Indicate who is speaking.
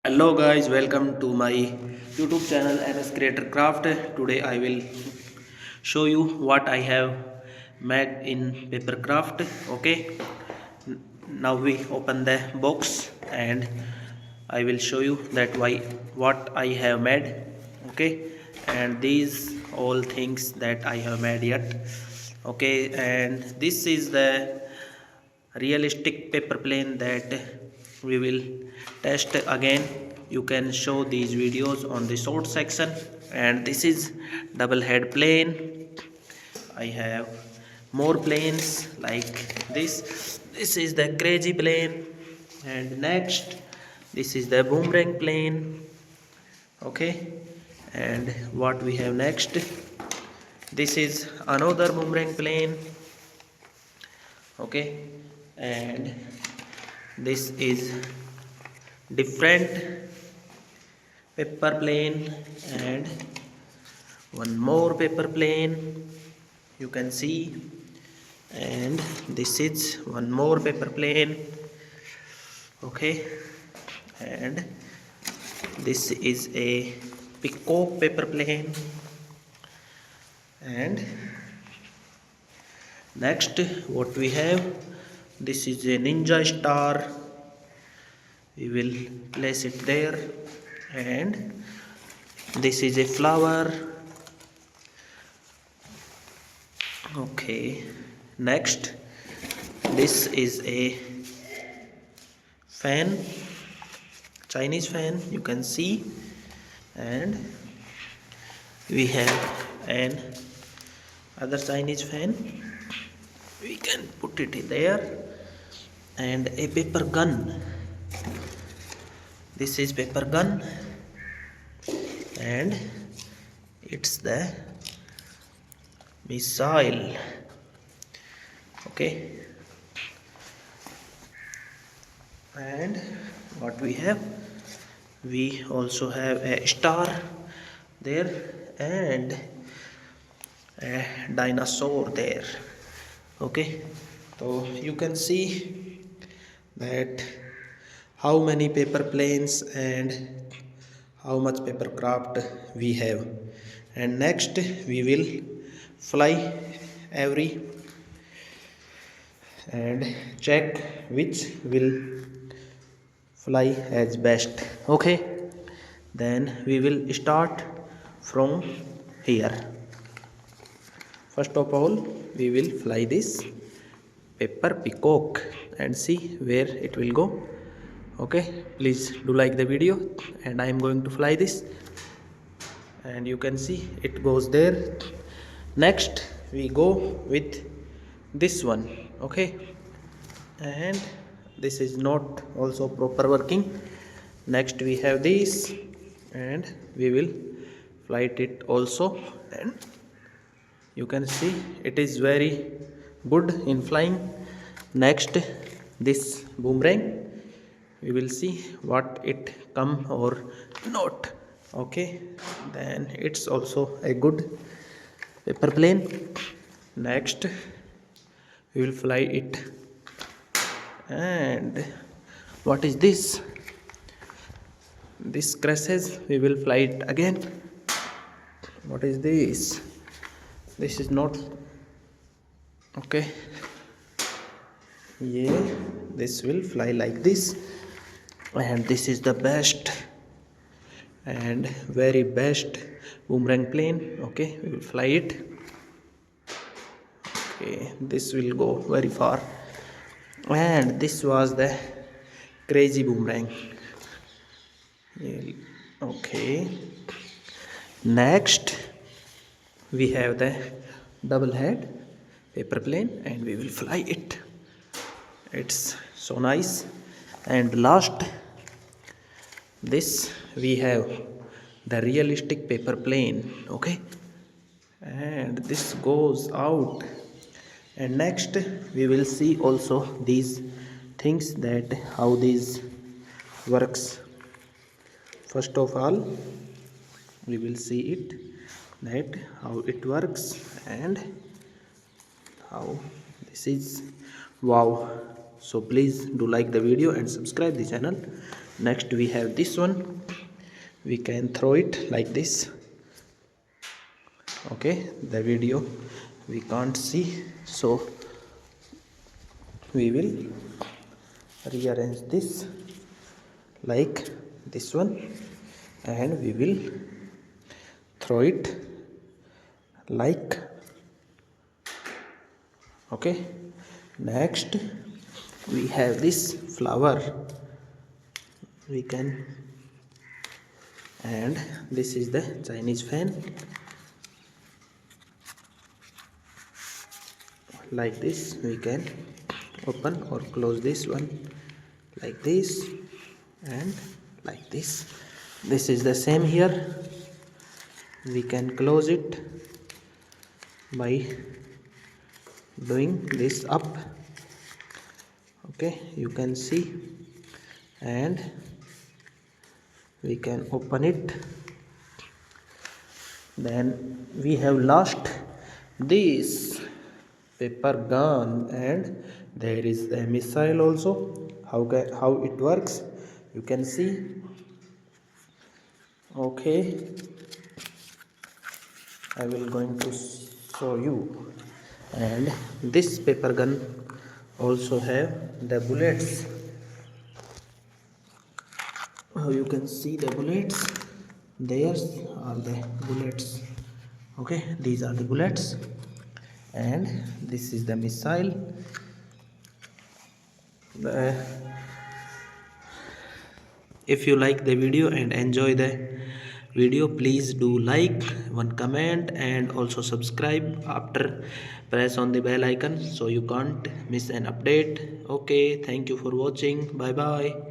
Speaker 1: Hello guys, welcome to my YouTube channel NS Creator Craft. Today I will show you what I have made in paper craft. Okay, now we open the box and I will show you that what I have made. Okay, and these all things that I have made yet. Okay, and this is the realistic paper plane that we will test again. You can show these videos on the short section. And this is double head plane. I have more planes like this is the crazy plane. And next, this is the boomerang plane. Okay, and what we have next, this is another boomerang plane. Okay, and this is different paper plane and one more paper plane you can see, and this is one more paper plane. Okay, and this is a peacock paper plane. And next, what we have, this is a ninja star. We will place it there. And this is a flower. Okay, next, this is a fan, Chinese fan, you can see. And we have an other Chinese fan, we can put it there. And a paper gun, this is paper gun, and it's the missile. Okay, and what we have, we also have a star there and a dinosaur there. Okay, so you can see that how many paper planes and how much paper craft we have. And next, we will fly every and check which will fly as best. Okay, then we will start from here. First of all, we will fly this paper peacock and see where it will go. Okay, please do like the video, and I am going to fly this, and you can see it goes there. Next, we go with this one. Okay, and this is not also proper working. Next, we have this, and we will flight it also. And you can see it is very good in flying. Next, this boomerang, we will see what it come or not. Okay, then it's also a good paper plane. Next, we will fly it. And what is this crashes, we will fly it again. What is this is not okay. Yeah, this will fly like this. And this is the best and very best boomerang plane. Okay, we will fly it. Okay, this will go very far. And this was the crazy boomerang. Okay, next we have the double head paper plane, and we will fly it. It's so nice. And last, this we have the realistic paper plane. Okay, and this goes out. And next, we will see also these things, that how this works. First of all, we will see it, that how it works and how this is. Wow, so please do like the video and subscribe the channel. Next we have this one. We can throw it like this. Okay, the video we can't see, so we will rearrange this like this one, and we will throw it like. Okay, next we have this flower. We can, and this is the Chinese fan. Like this we can open or close this one like this and like this. This is the same here. We can close it by doing this up. Okay, you can see, and we can open it. Then we have last this paper gun, and there is a missile also. How it works you can see. Okay, I will going to show you. And this paper gun also have the bullets. How you can see the bullets, there's are the bullets. Okay, these are the bullets, and this is the missile. If you like the video and enjoy the video, please do like, one comment, and also subscribe. After, press on the bell icon so you can't miss an update. Okay, thank you for watching. Bye bye.